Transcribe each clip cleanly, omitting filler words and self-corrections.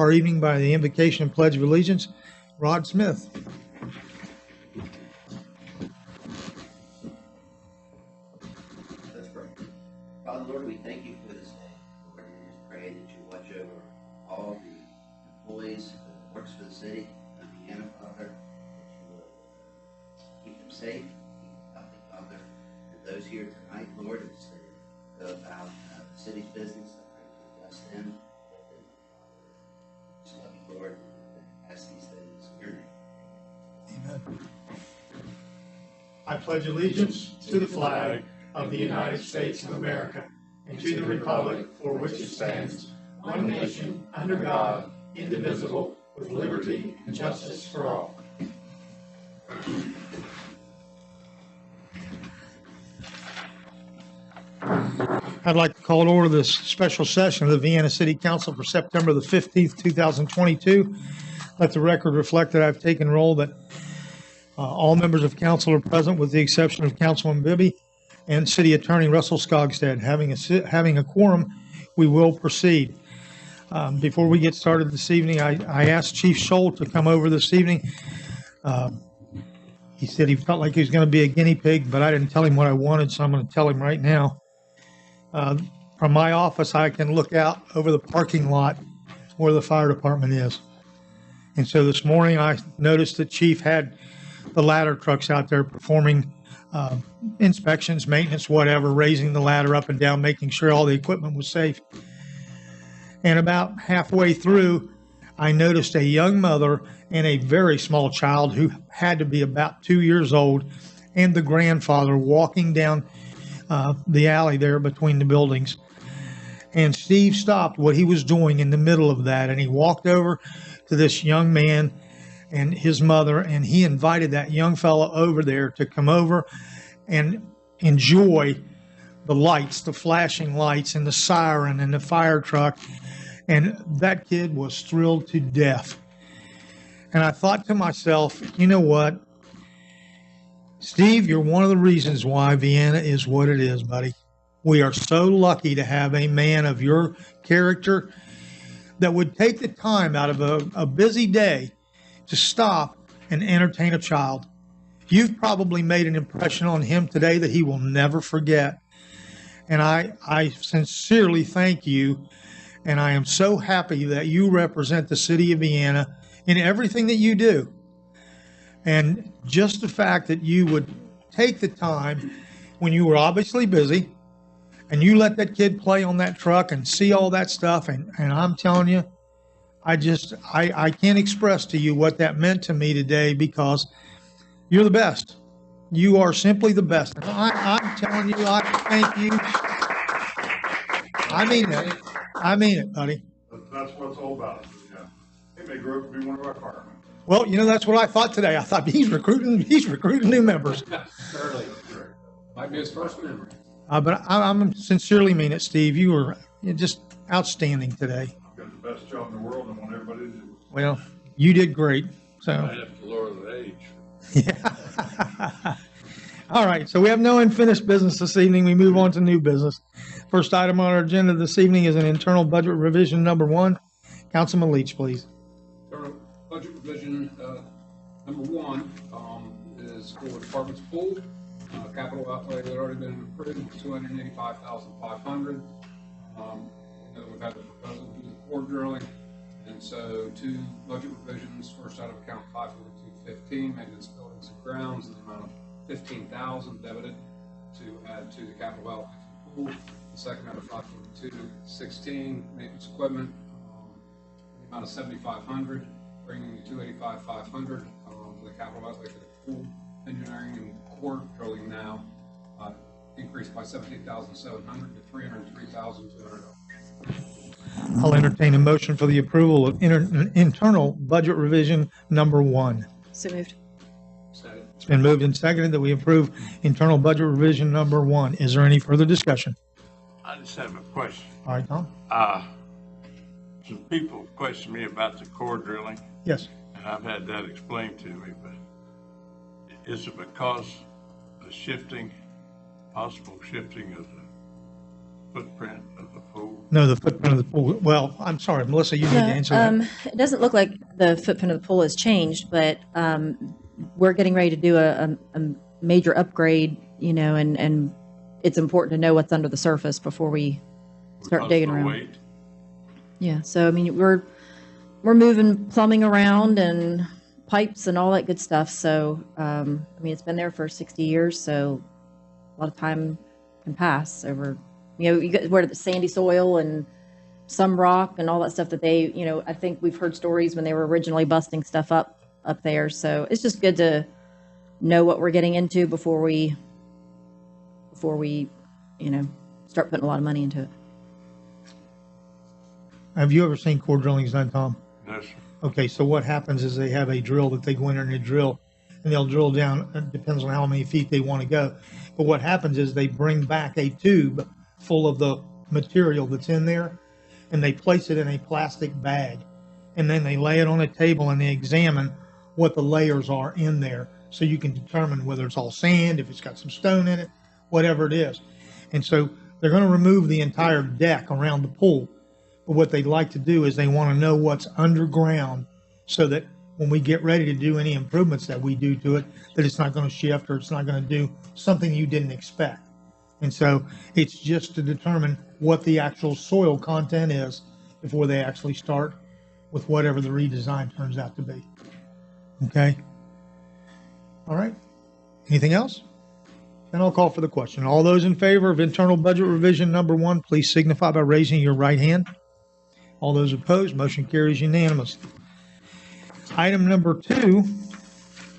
our evening by the invocation and pledge of allegiance. Rod Smith. Let's pray. Father, Lord, we thank you for this day. Lord, we just pray that you watch over all the employees that works for the city of Vienna, Father, that you will keep them safe, keep them healthy, Father. And those here tonight, Lord, as they go about the city's business, I pray that you bless them. Just love you, Lord, and ask these things in your name. Amen. I pledge allegiance to the flag of the United States of America and to the republic for which it stands, one nation, under God, indivisible, with liberty and justice for all. I'd like to call to order this special session of the Vienna City Council for September the 15th, 2022. Let the record reflect that I've taken roll that all members of council are present with the exception of Councilman Bibby and City Attorney Russell Skogstad. Having a quorum, we will proceed. Before we get started this evening, I asked Chief Scholl to come over this evening. He said he felt like he was going to be a guinea pig, but I didn't tell him what I wanted, so I'm going to tell him right now. From my office, I can look out over the parking lot where the fire department is. And so this morning, I noticed that Chief had the ladder trucks out there performing inspections, maintenance, whatever, raising the ladder up and down, making sure all the equipment was safe. And about halfway through, I noticed a young mother and a very small child who had to be about 2 years old and the grandfather walking down the alley there between the buildings. And Steve stopped what he was doing in the middle of that, and he walked over to this young man and his mother, and he invited that young fellow over there to come over and enjoy the lights, the flashing lights and the siren and the fire truck. And that kid was thrilled to death. And I thought to myself, you know what? Steve, you're one of the reasons why Vienna is what it is, buddy. We are so lucky to have a man of your character that would take the time out of a busy day to stop and entertain a child. You've probably made an impression on him today that he will never forget. And I sincerely thank you. And I am so happy that you represent the city of Vienna in everything that you do. And just the fact that you would take the time when you were obviously busy and you let that kid play on that truck and see all that stuff. And I'm telling you, I can't express to you what that meant to me today, because you're the best. You are simply the best. And I'm telling you, I thank you. I mean that. I mean it, buddy. That's what it's all about. Yeah. He may grow up to be one of our firemen. Well, you know, that's what I thought today. I thought he's recruiting new members. Early. Might be his first member. But I'm sincerely mean it, Steve. You're just outstanding today. I've got the best job in the world, and I want everybody to do it. Well, you did great. So. I have to lower the age. Yeah. All right. So we have no unfinished business this evening. We move on to new business. First item on our agenda this evening is an internal budget revision number 1. Councilman Leach, please. Internal budget revision number 1 is for department's pool. Capital outlay that already been approved, $285,500. We've had the proposal to do the core drilling, and so 2 budget revisions. First out of account 54215, maintenance buildings and grounds, in the amount of $15,000 debited to add to the capital outlay for the pool. The second out of 54216, maintenance equipment, in the amount of $7,500, bringing the $285,500. The capital outlay for the pool engineering and core drilling now increased by $17,700 to $303,200. I'll entertain a motion for the approval of internal budget revision number 1. So moved. Second. It's been moved and seconded that we approve internal budget revision number 1. Is there any further discussion? I just have a question. All right, Tom? Some people question me about the core drilling, Yes. and I've had that explained to me, but is it because the possible shifting of the footprint of the pool? No, the footprint of the pool. Well, I'm sorry, Melissa, you need to answer that. It doesn't look like the footprint of the pool has changed, but we're getting ready to do a major upgrade, you know, and it's important to know what's under the surface before we start Because digging of the around. weight? Yeah, so I mean, we're moving plumbing around and pipes and all that good stuff. So I mean, it's been there for 60 years, so a lot of time can pass over. You know, you get where the sandy soil and some rock and all that stuff that they, you know, I think we've heard stories when they were originally busting stuff up there. So it's just good to know what we're getting into before we, you know, start putting a lot of money into it. Have you ever seen core drillings done, Tom? Yes, sir. Okay, so what happens is they have a drill that they go in there and they drill, and they'll drill down, it depends on how many feet they want to go. But what happens is they bring back a tube full of the material that's in there, and they place it in a plastic bag. And then they lay it on a table and they examine what the layers are in there, so you can determine whether it's all sand, if it's got some stone in it, whatever it is. And so they're going to remove the entire deck around the pool. But what they'd like to do is they want to know what's underground, so that when we get ready to do any improvements that we do to it, that it's not going to shift or it's not going to do something you didn't expect. And so it's just to determine what the actual soil content is before they actually start with whatever the redesign turns out to be. Okay? All right. Anything else? Then I'll call for the question. All those in favor of internal budget revision number 1, please signify by raising your right hand. All those opposed, motion carries unanimously. Item number 2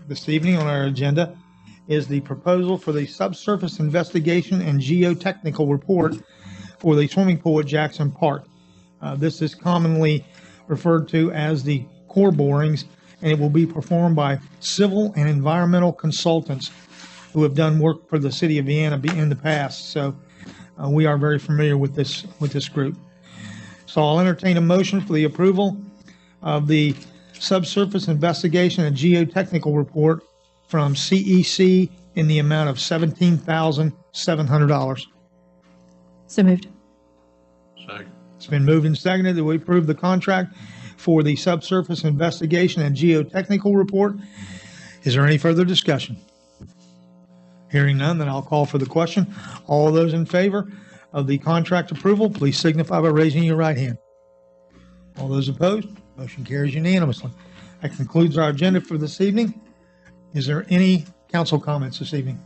this evening on our agenda is the proposal for the subsurface investigation and geotechnical report for the swimming pool at Jackson Park. This is commonly referred to as the core borings, and it will be performed by civil and environmental consultants who have done work for the city of Vienna in the past. So we are very familiar with this group. So I'll entertain a motion for the approval of the subsurface investigation and geotechnical report from CEC in the amount of $17,700. So moved. Second. It's been moved and seconded that we approve the contract for the subsurface investigation and geotechnical report. Is there any further discussion? Hearing none, then I'll call for the question. All those in favor of the contract approval, please signify by raising your right hand. All those opposed, motion carries unanimously. That concludes our agenda for this evening. Is there any council comments this evening?